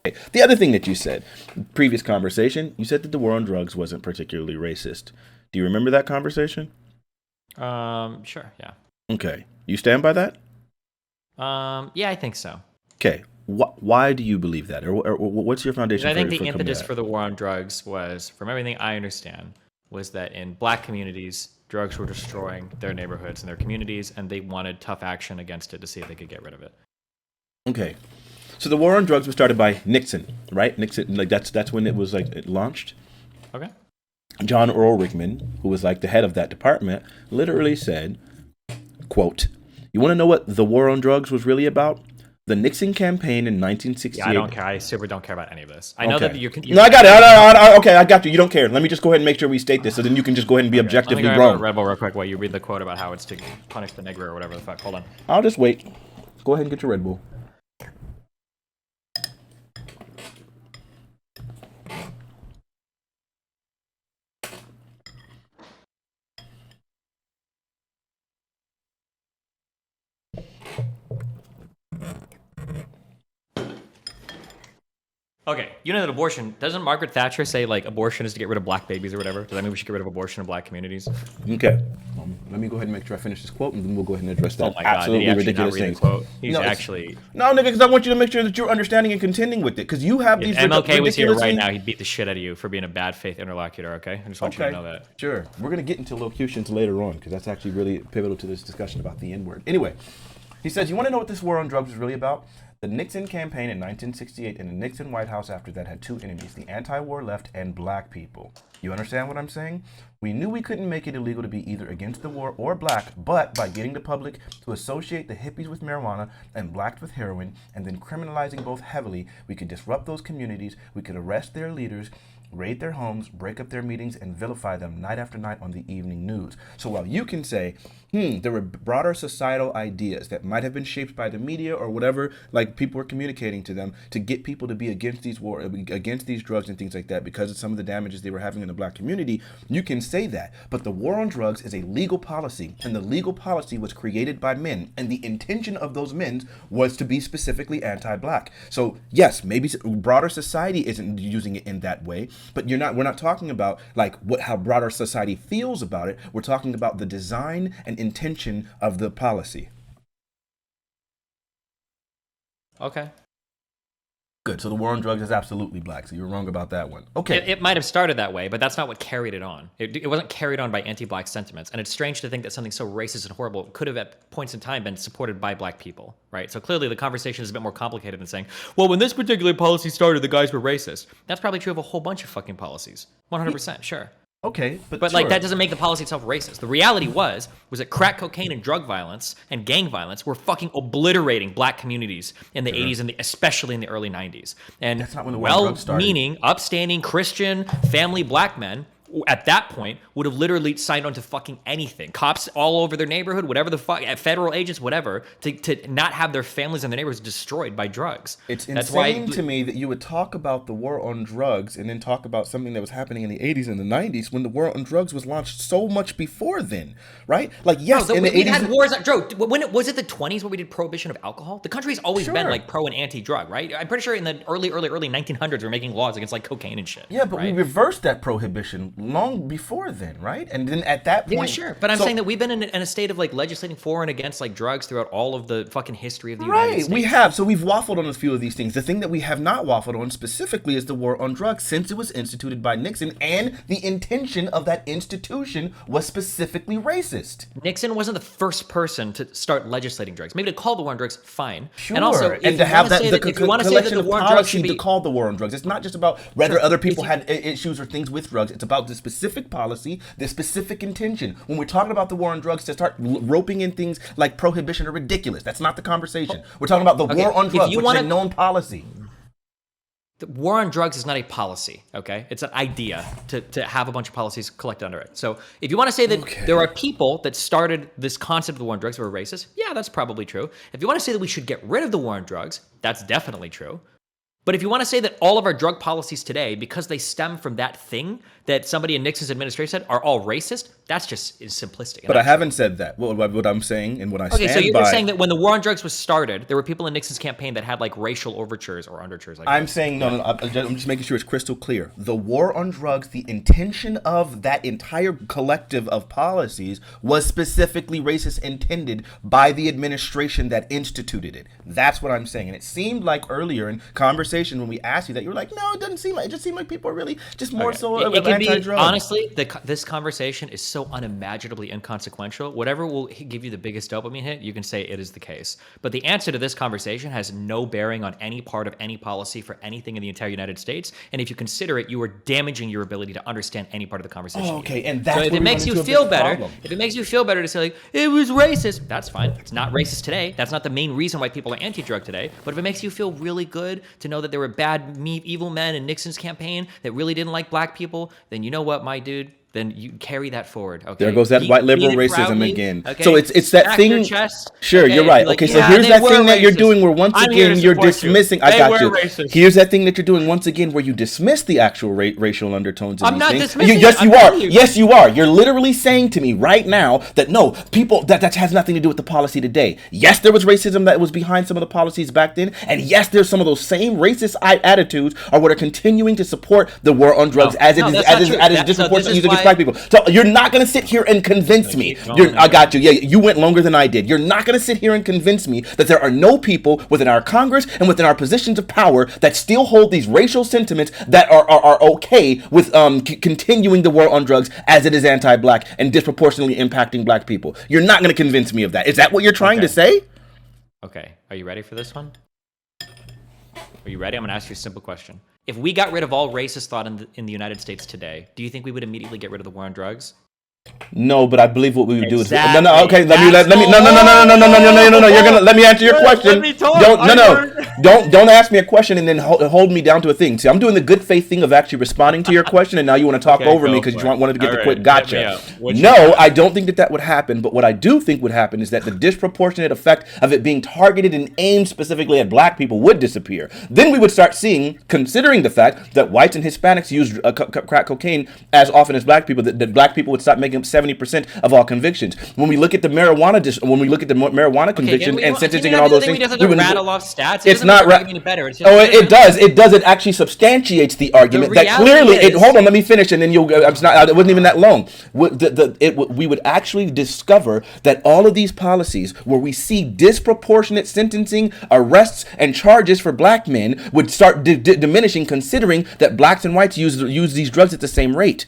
The other thing that you said, previous conversation, you said that the war on drugs wasn't particularly racist. Do you remember that conversation? Sure, yeah. Okay. You stand by that? Yeah, I think so. Okay. Why do you believe that? Or what's your foundation I think for the coming to impetus that? for the war on drugs was, from everything I understand, was that in black communities, drugs were destroying their neighborhoods and their communities, and they wanted tough action against it to see if they could get rid of it. Okay. So the war on drugs was started by Nixon, right? Nixon, like that's when it was like it launched. Okay. John Earl Rickman, who was like the head of that department, literally said, quote, "You want to know what the war on drugs was really about? The Nixon campaign in 1968." Yeah, I don't care. I super don't care about any of this. I know that you can. No, I got it. Okay, I got you. You don't care. Let me just go ahead and make sure we state this, so then you can just go ahead and be objectively Let me go wrong. Red Bull real quick while you read the quote about how it's to punish the Negro or whatever the fuck. Hold on. I'll just wait. Go ahead and get your Red Bull. Okay, you know that abortion, doesn't Margaret Thatcher say like abortion is to get rid of black babies or whatever? Does that mean we should get rid of abortion in black communities? Okay. Let me go ahead and make sure I finish this quote, and then we'll go ahead and address that Oh my god, absolutely did he ridiculous not read thing. the quote? He's No, actually... No, nigga, because I want you to make sure that you're understanding and contending with it, because you have If these MLK was here ridiculous right things. now, he'd beat the shit out of you for being a bad faith interlocutor, okay? I just want you to know that. Sure. We're going to get into locutions later on, because that's actually really pivotal to this discussion about the N-word. Anyway, he says, you want to know what this war on drugs is really about? The Nixon campaign in 1968 and the Nixon White House after that had two enemies, the anti-war left and black people. You understand what I'm saying? We knew we couldn't make it illegal to be either against the war or black, but by getting the public to associate the hippies with marijuana and blacks with heroin, and then criminalizing both heavily, we could disrupt those communities, we could arrest their leaders, raid their homes, break up their meetings, and vilify them night after night on the evening news. So while you can say, there were broader societal ideas that might have been shaped by the media or whatever, like people were communicating to them to get people to be against against these drugs and things like that because of some of the damages they were having in the black community, you can say that. But the war on drugs is a legal policy, and the legal policy was created by men, and the intention of those men was to be specifically anti-black. So yes, maybe broader society isn't using it in that way, but we're not talking about like how broader society feels about it. We're talking about the design and intention of the policy. Okay. Good. So the war on drugs is absolutely black. So you're wrong about that one. Okay. It might have started that way, but that's not what carried it on. It wasn't carried on by anti-black sentiments. And it's strange to think that something so racist and horrible could have at points in time been supported by black people, right? So clearly the conversation is a bit more complicated than saying, well, when this particular policy started, the guys were racist. That's probably true of a whole bunch of fucking policies. 100%, sure. Okay, but like sure. that doesn't make the policy itself racist. The reality was that crack cocaine and drug violence and gang violence were fucking obliterating black communities in the 80s and especially in the early 90s. And that's not when the war on drugs started. Well-meaning, upstanding Christian family black men at that point would have literally signed on to fucking anything. Cops all over their neighborhood, whatever the fuck, federal agents, whatever, to not have their families and their neighborhoods destroyed by drugs. It's insane to me that you would talk about the war on drugs and then talk about something that was happening in the 80s and the 90s when the war on drugs was launched so much before then, right? Like, yes, in the 80s... We had wars... Joe, was it the 20s where we did prohibition of alcohol? The country's always been, like, pro and anti-drug, right? I'm pretty sure in the early 1900s we were making laws against, like, cocaine and shit. Yeah, but right? we reversed that prohibition long before then, right? And then at that point... Yeah, sure. But I'm saying that we've been in a state of, like, legislating for and against, like, drugs throughout all of the fucking history of the United States. Right, we have. So we've waffled on a few of these things. The thing that we have not waffled on specifically is the war on drugs, since it was instituted by Nixon, and the intention of that institution was specifically racist. Nixon wasn't the first person to start legislating drugs. Maybe to call the war on drugs, fine. Sure, and also, and to have that if you want to say that the war on drugs should be... to call the war on drugs. It's not just about whether other people had issues or things with drugs. It's about the specific policy, the specific intention. When we're talking about the war on drugs, to start roping in things like prohibition are ridiculous. That's not the conversation. We're talking about the war on drugs, which is a known policy. The war on drugs is not a policy, okay? It's an idea to have a bunch of policies collected under it. So if you want to say that there are people that started this concept of the war on drugs who are racist, yeah, that's probably true. If you want to say that we should get rid of the war on drugs, that's definitely true. But if you want to say that all of our drug policies today, because they stem from that thing that somebody in Nixon's administration said, are all racist, that's just is simplistic. But I haven't said that. What I'm saying and what I stand by. Okay, so you're saying that when the war on drugs was started, there were people in Nixon's campaign that had like racial overtures or undertures. Like I'm saying no. I'm just making sure it's crystal clear. The war on drugs, the intention of that entire collective of policies was specifically racist, intended by the administration that instituted it. That's what I'm saying. And it seemed like earlier in conversation when we asked you that, you were like, no, it doesn't seem like. It just seemed like people are really just more so anti-drug. Honestly, this conversation is so unimaginably inconsequential. Whatever will give you the biggest dopamine hit, you can say it is the case. But the answer to this conversation has no bearing on any part of any policy for anything in the entire United States. And if you consider it, you are damaging your ability to understand any part of the conversation. Oh, okay, and that's so if it makes you feel better, if it makes you feel better to say like it was racist, that's fine. It's not racist today. That's not the main reason why people are anti-drug today. But if it makes you feel really good to know that there were bad, evil men in Nixon's campaign that really didn't like black people, then you know what, my dude? Then you carry that forward. Okay. There goes that white liberal racism proudly, again. Okay? So it's that thing. Sure, okay, you're right. Like, okay, so here's that thing that you're doing where once again you're dismissing. I got you. Racist. Here's that thing that you're doing once again where you dismiss the actual racial undertones of I'm these not things. Dismissing Yes, you are. Yes, you are. You're literally saying to me right now that no, people that has nothing to do with the policy today. Yes, there was racism that was behind some of the policies back then, and yes, there's some of those same racist attitudes are what are continuing to support the war on drugs as it is disproportionately used against black people. So you're not going to sit here and convince me. I got you. Yeah, you went longer than I did. You're not going to sit here and convince me that there are no people within our Congress and within our positions of power that still hold these racial sentiments that are okay with continuing the war on drugs as it is anti-black and disproportionately impacting black people. You're not going to convince me of that. Is that what you're trying to say? Okay. Are you ready for this one? Are you ready? I'm going to ask you a simple question. If we got rid of all racist thought in the United States today, do you think we would immediately get rid of the war on drugs? No, but I believe what we would do is no. Okay, let me no. You're gonna let me answer your question. Don't ask me a question and then hold me down to a thing. See, I'm doing the good faith thing of actually responding to your question, and now you want to talk over me because you wanted to get the quick gotcha. No, I don't think that would happen. But what I do think would happen is that the disproportionate effect of it being targeted and aimed specifically at black people would disappear. Then we would start seeing, considering the fact that whites and Hispanics use crack cocaine as often as black people, that black people would stop making up 70% of all convictions. When we look at the marijuana, conviction and sentencing and all those things, we would rattle off stats. It's not better. It does. It does. It actually substantiates the argument that clearly. Hold on, let me finish, and then you'll. It wasn't even that long. We would actually discover that all of these policies, where we see disproportionate sentencing, arrests, and charges for black men, would start diminishing, considering that blacks and whites use these drugs at the same rate.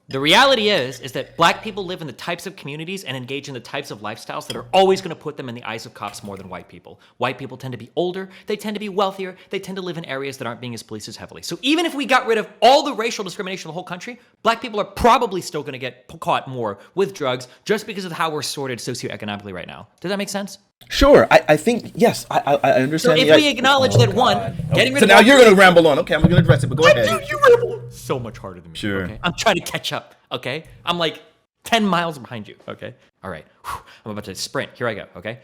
The reality is that black people live in the types of communities and engage in the types of lifestyles that are always going to put them in the eyes of cops more than white people. White people tend to be older, they tend to be wealthier, they tend to live in areas that aren't being as policed as heavily. So even if we got rid of all the racial discrimination in the whole country, black people are probably still going to get caught more with drugs just because of how we're sorted socioeconomically right now. Does that make sense? Sure, I think, yes, I understand. So if we acknowledge that getting rid of... So now you're going to ramble on. Okay, I'm going to address it, but go ahead. You ramble so much harder than me. Sure. Okay? I'm trying to catch up, okay? I'm like 10 miles behind you, okay? All right. I'm about to sprint. Here I go, okay?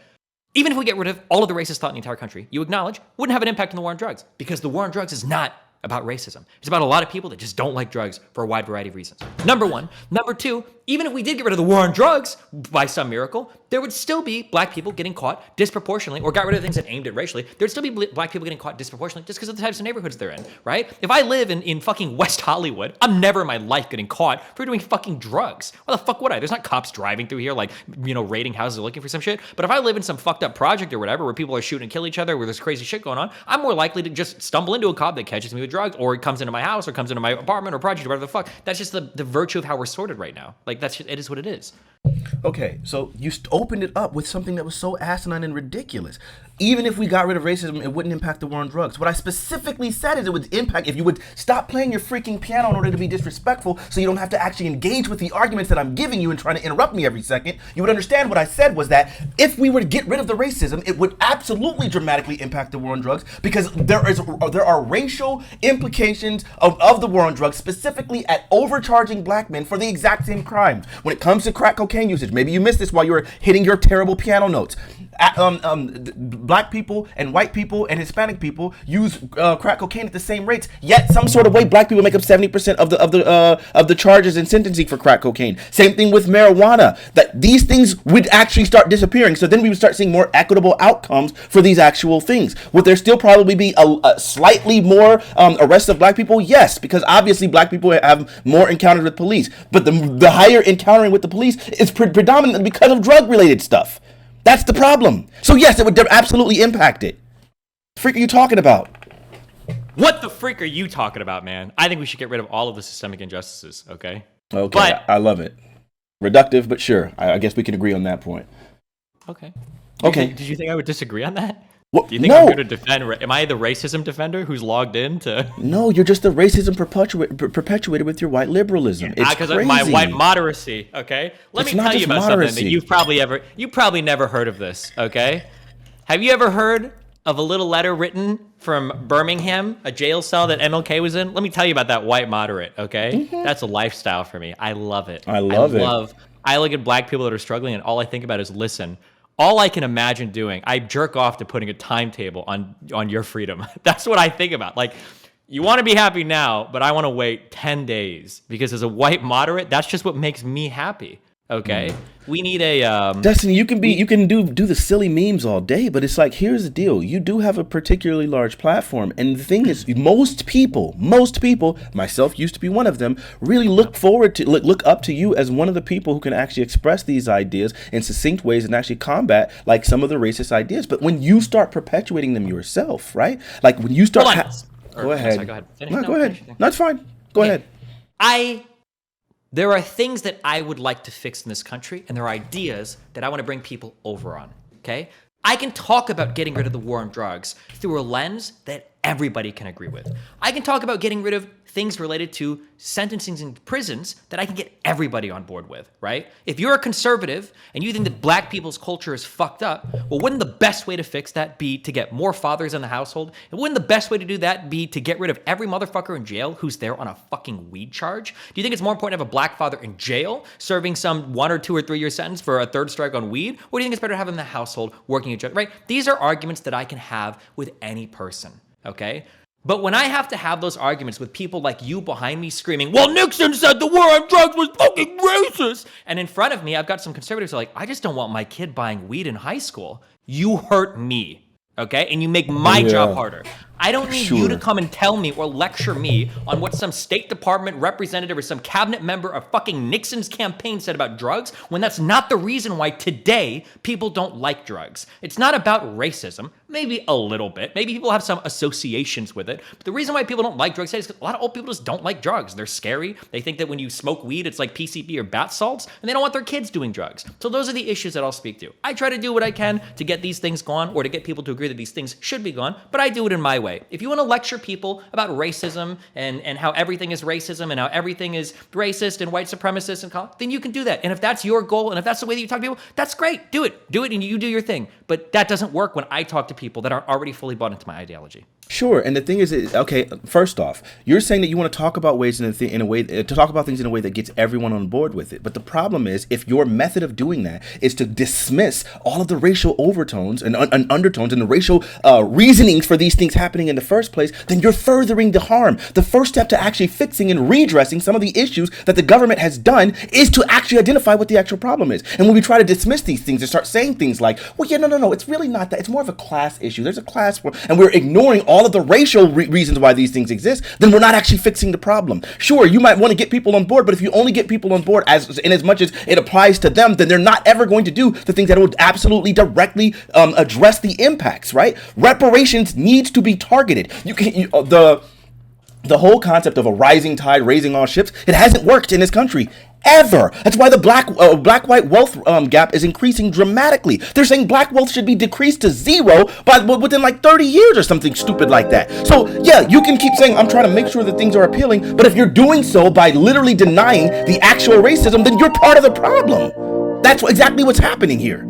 Even if we get rid of all of the racist thought in the entire country, you acknowledge wouldn't have an impact on the war on drugs, because the war on drugs is not about racism. It's about a lot of people that just don't like drugs for a wide variety of reasons. Number one. Number two, even if we did get rid of the war on drugs by some miracle, there would still be black people getting caught disproportionately, or got rid of things that aimed at racially. There'd still be black people getting caught disproportionately just because of the types of neighborhoods they're in, right? If I live in fucking West Hollywood, I'm never in my life getting caught for doing fucking drugs. Why the fuck would I? There's not cops driving through here like, raiding houses or looking for some shit. But if I live in some fucked up project or whatever where people are shooting and kill each other, where there's crazy shit going on, I'm more likely to just stumble into a cop that catches me with drugs, or it comes into my house, or comes into my apartment or project, or whatever the fuck. That's just the virtue of how we're sorted right now. Like, that's just, it is what it is. Okay, so you opened it up with something that was so asinine and ridiculous. Even if we got rid of racism, it wouldn't impact the war on drugs. What I specifically said is it would impact if you would stop playing your freaking piano in order to be disrespectful, so you don't have to actually engage with the arguments that I'm giving you and trying to interrupt me every second. You would understand what I said was that if we were to get rid of the racism, it would absolutely dramatically impact the war on drugs, because there are racial implications of the war on drugs, specifically at overcharging black men for the exact same crimes. When it comes to crack cocaine usage, maybe you missed this while you were hitting your terrible piano notes. black people and white people and Hispanic people use crack cocaine at the same rates. Yet some sort of way, black people make up 70% of the charges in sentencing for crack cocaine. Same thing with marijuana. That these things would actually start disappearing. So then we would start seeing more equitable outcomes for these actual things. Would there still probably be a slightly more arrests of black people? Yes, because obviously black people have more encounters with police. But the higher encountering with the police is predominantly because of drug-related stuff. That's the problem. So yes, it would absolutely impact it. The freak are you talking about? What the freak are you talking about, man? I think we should get rid of all of the systemic injustices, okay? Okay, but, I love it. Reductive, but sure. I guess we can agree on that point. Okay. Okay. Did you think I would disagree on that? What? Do you think No. I'm going to defend? Am I the racism defender who's logged in to? No, you're just the racism perpetuated with your white liberalism. It's Because crazy. of my white moderacy. Okay. Let It's me not tell you just about something moderacy. that you probably never heard of this. Okay. Have you ever heard of a little letter written from Birmingham, a jail cell that MLK was in? Let me tell you about that white moderate. Okay. That's a lifestyle for me. I love it. I love it. I look at black people that are struggling, and all I think about is listen. All I can imagine doing, I jerk off to putting a timetable on your freedom. That's what I think about. Like, you want to be happy now, but I want to wait 10 days because as a white moderate, that's just what makes me happy. Okay, we need a Destiny, you can do the silly memes all day, but it's like, here's the deal: you do have a particularly large platform, and the thing is, most people, myself used to be one of them, really look up to you as one of the people who can actually express these ideas in succinct ways and actually combat like some of the racist ideas. But when you start perpetuating them yourself, right? Like when you start, go ahead. Sorry, go ahead. Finish. No, go ahead. Finish. No, it's fine. Go ahead. There are things that I would like to fix in this country, and there are ideas that I want to bring people over on, okay? I can talk about getting rid of the war on drugs through a lens that everybody can agree with. I can talk about getting rid of things related to sentencing in prisons that I can get everybody on board with, right? If you're a conservative and you think that black people's culture is fucked up, well, wouldn't the best way to fix that be to get more fathers in the household? And wouldn't the best way to do that be to get rid of every motherfucker in jail who's there on a fucking weed charge? Do you think it's more important to have a black father in jail serving some 1 or 2 or 3 year sentence for a third strike on weed? Or do you think it's better to have them in the household working each other, right? These are arguments that I can have with any person, okay? But when I have to have those arguments with people like you behind me screaming, well, Nixon said the war on drugs was fucking racist. And in front of me, I've got some conservatives who are like, I just don't want my kid buying weed in high school. You hurt me, okay? And you make my job harder. I don't need you to come and tell me or lecture me on what some State Department representative or some cabinet member of fucking Nixon's campaign said about drugs when that's not the reason why today people don't like drugs. It's not about racism. Maybe a little bit. Maybe people have some associations with it. But the reason why people don't like drugs today is because a lot of old people just don't like drugs. They're scary. They think that when you smoke weed, it's like PCP or bath salts, and they don't want their kids doing drugs. So those are the issues that I'll speak to. I try to do what I can to get these things gone or to get people to agree that these things should be gone, but I do it in my way. If you want to lecture people about racism and how everything is racism and how everything is racist and white supremacist, then you can do that. And if that's your goal and if that's the way that you talk to people, that's great. Do it. Do it and you do your thing. But that doesn't work when I talk to people that are already fully bought into my ideology. Sure, and the thing is, okay. First off, you're saying that you want to talk about ways in a way to talk about things in a way that gets everyone on board with it. But the problem is, if your method of doing that is to dismiss all of the racial overtones and undertones and the racial reasonings for these things happening in the first place, then you're furthering the harm. The first step to actually fixing and redressing some of the issues that the government has done is to actually identify what the actual problem is. And when we try to dismiss these things and start saying things like, well, yeah, no, it's really not that. It's more of a class issue. There's a class, and we're ignoring all of the racial reasons why these things exist, then we're not actually fixing the problem. Sure, you might want to get people on board, but if you only get people on board as much as it applies to them, then they're not ever going to do the things that would absolutely directly address the impacts, right? Reparations needs to be targeted. The whole concept of a rising tide raising all ships, it hasn't worked in this country ever. That's why the black-white wealth gap is increasing dramatically. They're saying black wealth should be decreased to zero within like 30 years or something stupid like that. So yeah, you can keep saying I'm trying to make sure that things are appealing, but if you're doing so by literally denying the actual racism, then you're part of the problem. That's exactly what's happening here.